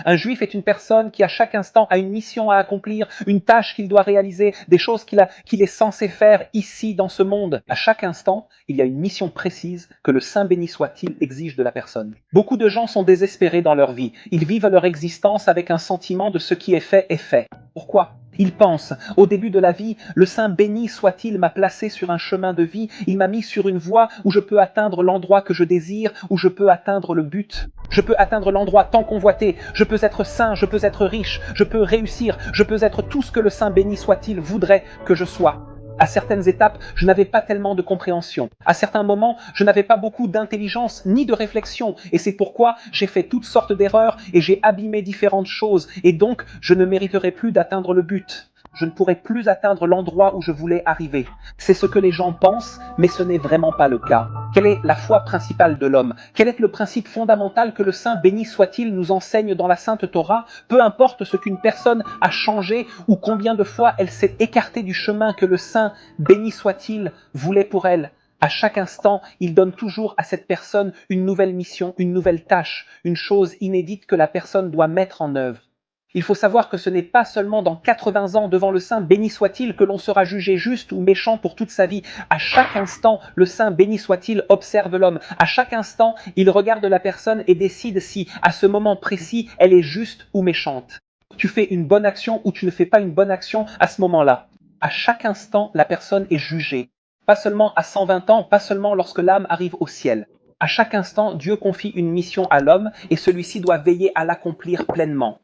Un juif est une personne qui à chaque instant a une mission à accomplir, une tâche qu'il doit réaliser, des choses qu'il est censé faire ici dans ce monde. À chaque instant, il y a une mission précise que le Saint béni soit-il exige de la personne. Beaucoup de gens sont désespérés dans leur vie. Ils vivent leur existence avec un sentiment de ce qui est fait est fait. Pourquoi ? Ils pensent, au début de la vie, le Saint béni soit-il m'a placé sur un chemin de vie, il m'a mis sur une voie où je peux atteindre l'endroit que je désire, où je peux atteindre le but. Je peux atteindre l'endroit tant convoité, je peux être saint, je peux être riche, je peux réussir, je peux être tout ce que le Saint béni soit-il voudrait que je sois. À certaines étapes, je n'avais pas tellement de compréhension. À certains moments, je n'avais pas beaucoup d'intelligence ni de réflexion. Et c'est pourquoi j'ai fait toutes sortes d'erreurs et j'ai abîmé différentes choses. Et donc, je ne mériterai plus d'atteindre le but. Je ne pourrai plus atteindre l'endroit où je voulais arriver. C'est ce que les gens pensent, mais ce n'est vraiment pas le cas. Quelle est la foi principale de l'homme? Quel est le principe fondamental que le Saint béni soit-il nous enseigne dans la Sainte Torah? Peu importe ce qu'une personne a changé ou combien de fois elle s'est écartée du chemin que le Saint béni soit-il voulait pour elle. À chaque instant, il donne toujours à cette personne une nouvelle mission, une nouvelle tâche, une chose inédite que la personne doit mettre en œuvre. Il faut savoir que ce n'est pas seulement dans 80 ans devant le Saint béni soit-il que l'on sera jugé juste ou méchant pour toute sa vie. À chaque instant, le Saint béni soit-il observe l'homme. À chaque instant, il regarde la personne et décide si, à ce moment précis, elle est juste ou méchante. Tu fais une bonne action ou tu ne fais pas une bonne action à ce moment-là. À chaque instant, la personne est jugée. Pas seulement à 120 ans, pas seulement lorsque l'âme arrive au ciel. À chaque instant, Dieu confie une mission à l'homme et celui-ci doit veiller à l'accomplir pleinement.